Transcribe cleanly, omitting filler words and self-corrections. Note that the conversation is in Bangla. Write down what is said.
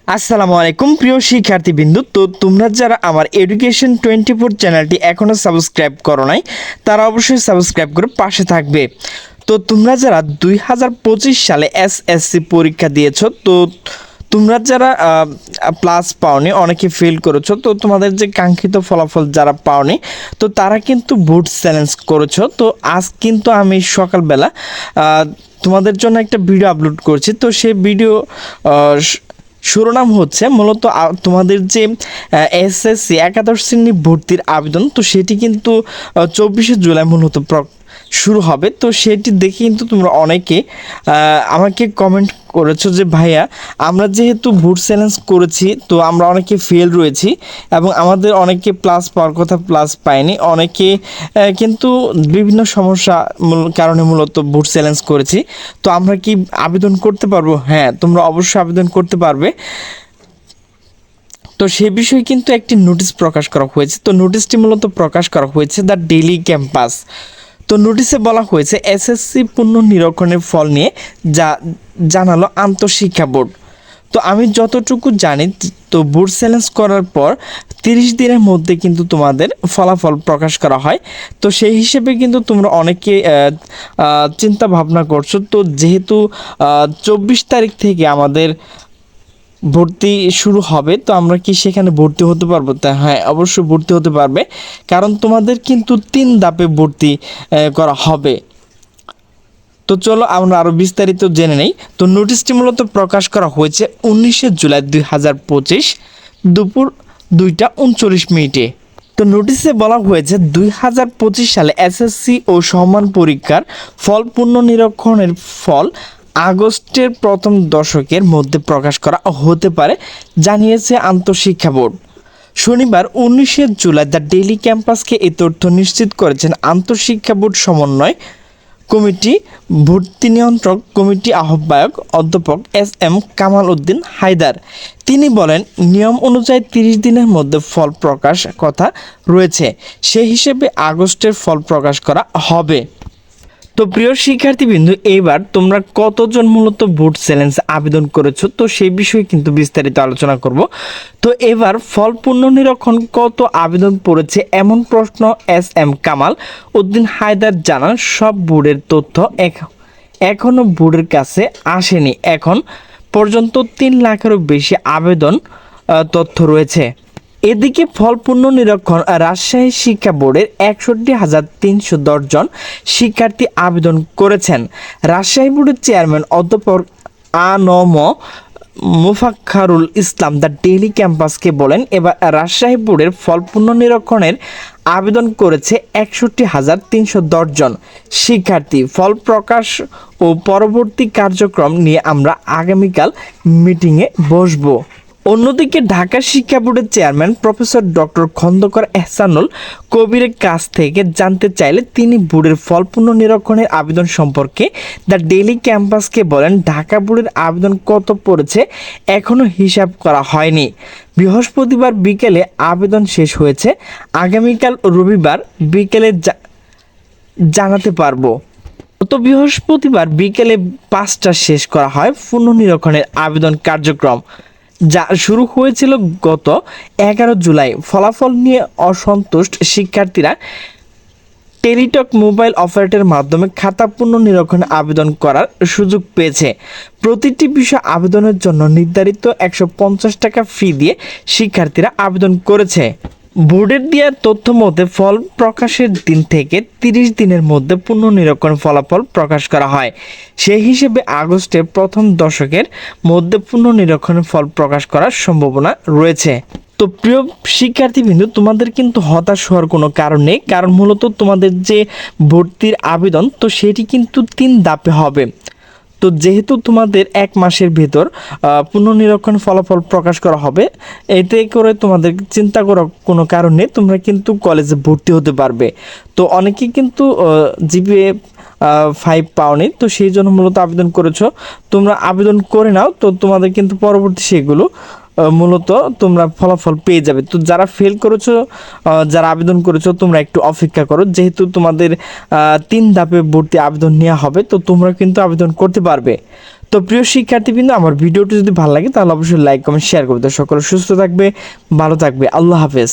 আসসালামু আলাইকুম প্রিয় শিক্ষার্থীবৃন্দ। তো তোমরা যারা আমার এডুকেশন 24 চ্যানেলটি এখনও সাবস্ক্রাইব করো নাই, তারা অবশ্যই সাবস্ক্রাইব করে পাশে থাকবে। তো তোমরা যারা 2025 সালে এসএসসি পরীক্ষা দিয়েছো, তো তোমরা যারা প্লাস পাওনি, অনেকে ফেল করেছো, তো তোমাদের যে কাঙ্ক্ষিত ফলাফল যারা পাওনি, তো তারা কিন্তু বোর্ড চ্যালেঞ্জ করেছো। তো আজ কিন্তু আমি সকালবেলা তোমাদের জন্য একটা ভিডিও আপলোড করছি। তো সেই ভিডিও শিরোনাম হচ্ছে মূলত তোমাদের যে এসএসসি একাদশ শ্রেণী ভর্তির আবেদন, তো সেটি কিন্তু 24শে জুলাই মূলত শুরু হবে। তো সেটি দেখে কিন্তু তোমরা অনেকে আমাকে কমেন্ট করেছো যে ভাইয়া, আমরা যেহেতু বুট চ্যালেঞ্জ করেছি, তো আমরা অনেকে ফেল রয়েছি এবং আমাদের অনেকে প্লাস পাওয়ার কথা প্লাস পায়নি, অনেকে কিন্তু বিভিন্ন সমস্যা কারণে মূলত বুট চ্যালেঞ্জ করেছি। তো আমরা কি আবেদন করতে পারবো? হ্যাঁ, তোমরা অবশ্যই আবেদন করতে পারবে। তো সে বিষয়ে কিন্তু একটি নোটিশ প্রকাশ করা হয়েছে। তো নোটিশটি মূলত প্রকাশ করা হয়েছে দ্য ডেইলি ক্যাম্পাস। তো নোটিশে বলা হয়েছে এসএসসি পুনর্নিরীক্ষণের ফল নিয়ে জানালো আন্তঃশিক্ষা বোর্ড। তো আমি যতটুকু জানি, তো বোর্ড চ্যালেঞ্জ করার পর 30 দিনের মধ্যে কিন্তু তোমাদের ফলাফল প্রকাশ করা হয়। তো সেই হিসেবে কিন্তু তোমরা অনেকে চিন্তা ভাবনা করছো, তো যেহেতু 24 তারিখ থেকে আমাদের ভর্তি শুরু হবে, তো আমরা কি সেখানে ভর্তি হতে পারবো? তা হ্যাঁ, অবশ্যই ভর্তি হতে পারবে, কারণ তোমাদের কিন্তু 3 ধাপে ভর্তি করা হবে। তো চলো আমরা আরও বিস্তারিত জেনে নেই। তো নোটিশটি মূলত প্রকাশ করা হয়েছে 19শে জুলাই 2025 দুপুর 2:39। তো নোটিশে বলা হয়েছে 2025 সালে এসএসসি ও সমান পরীক্ষার ফল পুনর্নিরীক্ষণের ফল আগস্টের প্রথম দশকের মধ্যে প্রকাশ করা হতে পারে, জানিয়েছে আন্তঃশিক্ষা বোর্ড। শনিবার 19শে জুলাই দ্য ডেইলি ক্যাম্পাসকে এই তথ্য নিশ্চিত করেছেন আন্তঃশিক্ষা বোর্ড সমন্বয় কমিটি ভর্তি নিয়ন্ত্রক কমিটি আহ্বায়ক অধ্যাপক এস.এম. কামাল উদ্দিন হায়দার। তিনি বলেন, নিয়ম অনুযায়ী 30 দিনের মধ্যে ফল প্রকাশ কথা রয়েছে, সেই হিসেবে আগস্টের ফল প্রকাশ করা হবে। তো প্রিয় শিক্ষার্থীবৃন্দ, এইবার তোমরা কতজন মূলত বোর্ড চ্যালেঞ্জ আবেদন করেছো, তো সেই বিষয়ে কিন্তু বিস্তারিত আলোচনা করব। তো এবার ফল পুনর্নিরীক্ষণ কত আবেদন পড়েছে এমন প্রশ্ন এস.এম. কামাল উদ্দিন হায়দার জানান, সব বোর্ডের তথ্য এখনও বোর্ডের কাছে আসেনি। এখন পর্যন্ত 3 লাখেরও বেশি আবেদন তথ্য রয়েছে। এদিকে ফল পুনর্নিরীক্ষণ রাজশাহী শিক্ষা বোর্ডের 61,310 জন শিক্ষার্থী আবেদন করেছেন। রাজশাহী বোর্ডের চেয়ারম্যান অধ্যাপক আ.ন.ম মুফাক্খারুল ইসলাম দ্য ডেইলি ক্যাম্পাসকে বলেন, এবার রাজশাহী বোর্ডের ফল পুনর্নিরীক্ষণের আবেদন করেছে 61,310 জন শিক্ষার্থী। ফল প্রকাশ ও পরবর্তী কার্যক্রম নিয়ে আমরা আগামীকাল মিটিংয়ে বসবো। অন্যদিকে ঢাকা শিক্ষা বোর্ডের chairman professor doctor Khandaker Ehsanul কবিরের কাছ থেকে জানতে চাইলে তিনি বোর্ডের ফল পুনর্নিরীক্ষণের আবেদন সম্পর্কে দ্য ডেইলি ক্যাম্পাসকে বলেন, ঢাকা বোর্ডের আবেদন কত পড়েছে এখনও হিসাব করা হয়নি। বৃহস্পতিবার বিকেলে আবেদন শেষ হয়েছে, আগামীকাল রবিবার বিকেলে জানাতে পারবো। গত বৃহস্পতিবার বিকেলে 5টা শেষ করা হয় পুনর্নিরীক্ষণের আবেদন কার্যক্রম, যা শুরু হয়েছিল গত 11 জুলাই। ফলাফল নিয়ে অসন্তুষ্ট শিক্ষার্থীরা টেলিটক মোবাইল অপারেটরের মাধ্যমে খাতা পুনর্নিরীক্ষণে আবেদন করার সুযোগ পেয়েছে। প্রতিটি বিষয় আবেদনের জন্য নির্ধারিত 150 টাকা ফি দিয়ে শিক্ষার্থীরা আবেদন করেছে। বোর্ডের দেওয়া তথ্য মতে ফল প্রকাশের দিন থেকে 30 দিনের মধ্যে পুনর্নিরীক্ষণ ফলাফল প্রকাশ করা হয়। সেই হিসেবে আগস্টের প্রথম দশকের মধ্যে পুনর্নিরীক্ষণের ফল প্রকাশ করার সম্ভাবনা রয়েছে। তো প্রিয় শিক্ষার্থীবৃন্দ, তোমাদের কিন্তু হতাশ হওয়ার কোনো কারণ নেই, কারণ মূলত তোমাদের যে ভর্তির আবেদন, তো সেটি কিন্তু 3 ধাপে হবে। তো যেহেতু তোমাদের 1 মাসের ভেতর পুনর্নিরীক্ষণ ফলাফল প্রকাশ করা হবে, এতে করে তোমাদের চিন্তা করার কোনো কারণ নেই, তোমরা কিন্তু কলেজে ভর্তি হতে পারবে। তো অনেকেই কিন্তু জিপিএ 5 পাওনি, তো সেই জন্য মূলত আবেদন করেছো। তোমরা আবেদন করে নাও, তো তোমাদের কিন্তু পরবর্তী সেগুলো মূলত তোমরা ফলাফল পেয়ে যাবে। তো যারা ফেল করেছো, যারা আবেদন করেছো, তোমরা একটু অপেক্ষা করো, যেহেতু তোমাদের 3 ধাপে ভর্তি আবেদন নেওয়া হবে, তো তোমরা কিন্তু আবেদন করতে পারবে। তো তো প্রিয় শিক্ষার্থীবৃন্দ, আমার ভিডিওটি যদি ভালো লাগে তাহলে অবশ্যই লাইক কমেন্ট শেয়ার করবে। তো সকলে সুস্থ থাকবে, ভালো থাকবে, আল্লাহ হাফেজ।